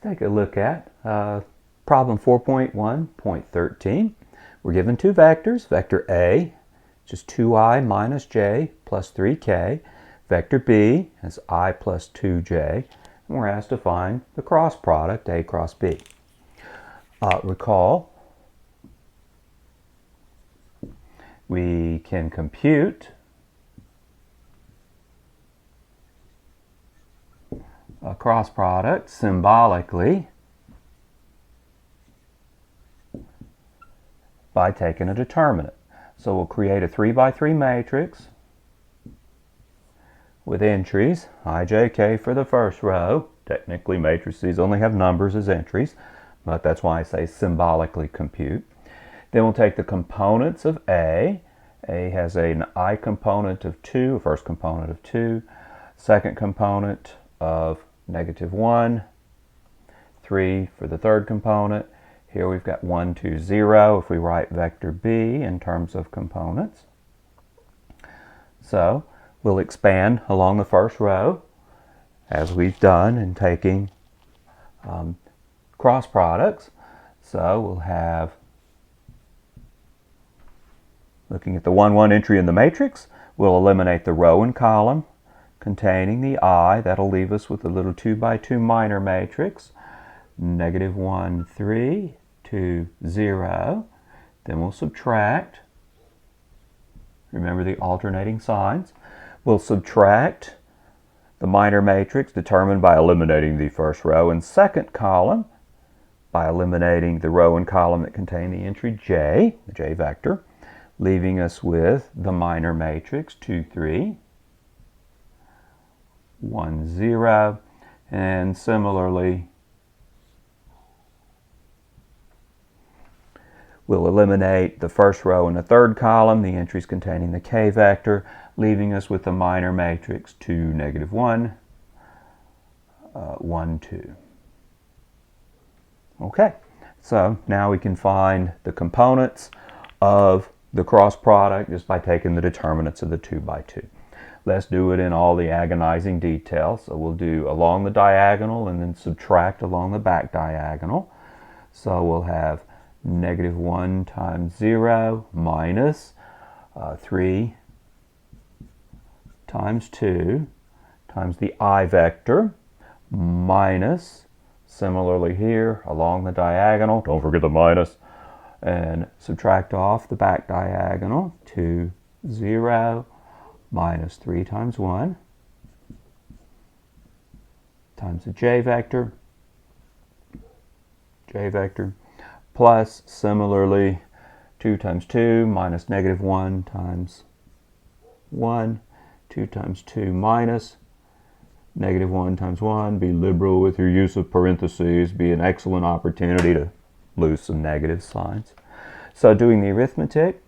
take a look at problem 4.1.13. We're given two vectors. Vector A, which is 2i minus j plus 3k. Vector B is I plus 2j. And we're asked to find the cross product, A cross B. Recall, we can compute a cross product symbolically by taking a determinant. So we'll create a 3 by 3 matrix with entries, I, j, k for the first row. Technically, matrices only have numbers as entries, but that's why I say symbolically compute. Then we'll take the components of A. A has an I component of 2, a first component of 2, second component of -1, 3 for the third component. Here we've got 1, 2, 0 if we write vector B in terms of components. So we'll expand along the first row as we've done in taking cross products. So we'll have, looking at the 1, 1 entry in the matrix, we'll eliminate the row and column containing the I. That'll leave us with a little 2 by 2 minor matrix. -1, 3, 2, 0. Then we'll subtract. Remember the alternating signs. We'll subtract the minor matrix determined by eliminating the first row and second column by eliminating the row and column that contain the entry j, the j vector, leaving us with the minor matrix 2, 3, 1, 0, and similarly we'll eliminate the first row and the third column, the entries containing the k vector, leaving us with the minor matrix 2, -1, 1, 2. Okay, so now we can find the components of the cross product just by taking the determinants of the 2 by 2. Let's do it in all the agonizing detail. So we'll do along the diagonal and then subtract along the back diagonal. So we'll have -1 times 0 minus 3 times 2 times the I vector minus, similarly here along the diagonal, don't forget the minus, and subtract off the back diagonal, 2, 0, minus 3 times 1 times the j vector, plus similarly 2 times 2 minus -1 times 1, 2 times 2 minus -1 times 1. Be liberal with your use of parentheses. Be an excellent opportunity to lose some negative signs. So doing the arithmetic,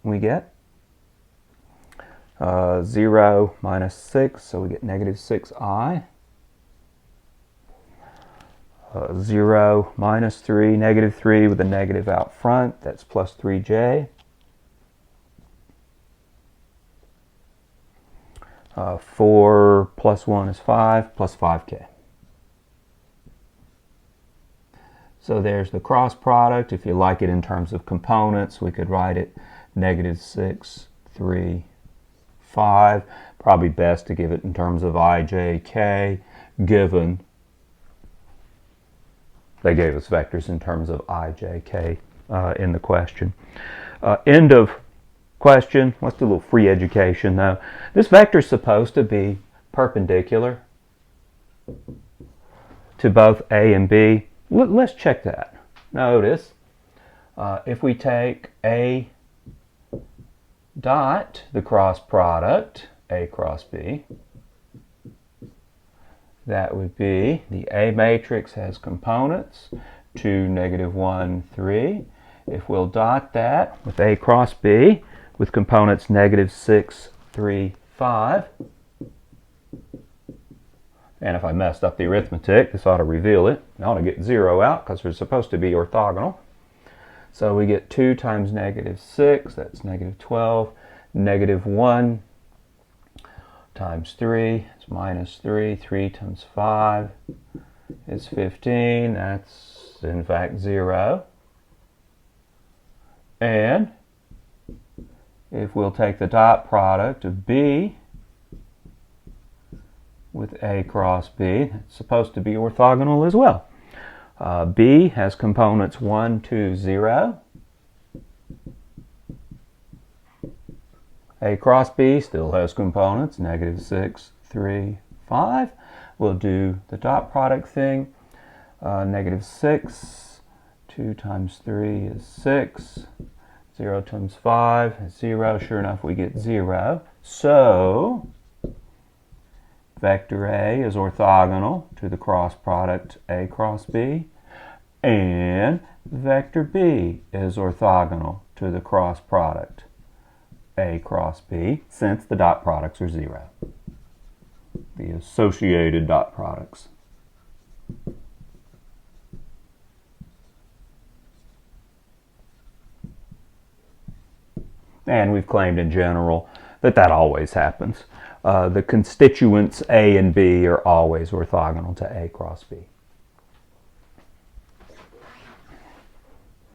we get 0 minus 6, so we get -6i. 0 minus 3, -3 with a negative out front, that's plus 3j. 4 plus 1 is 5, plus 5k. So there's the cross product. If you like it in terms of components, we could write it -6, 3, 5. Probably best to give it in terms of I, j, k, given they gave us vectors in terms of I, j, k in the question. End of question. Let's do a little free education though. This vector is supposed to be perpendicular to both A and B. Let's check that. Notice if we take A dot, the cross product, A cross B, that would be the A matrix has components 2, -1, 3. If we'll dot that with A cross B with components -6, 3, 5. And if I messed up the arithmetic, this ought to reveal it. I ought to get 0 out because they're supposed to be orthogonal. So we get 2 times -6, that's -12. -1 times 3, it's -3. 3 times 5, is 15. That's in fact 0. And if we'll take the dot product of B with A cross B, it's supposed to be orthogonal as well. B has components 1, 2, 0. A cross B still has components negative 6, 3, 5. We'll do the dot product thing. Negative 6, 2 times 3 is 6. 0 times 5 is 0. Sure enough, we get 0. So, vector A is orthogonal to the cross product A cross B, and vector B is orthogonal to the cross product A cross B, since the dot products are 0. The associated dot products. And we've claimed in general that that always happens. The constituents A and B are always orthogonal to A cross B.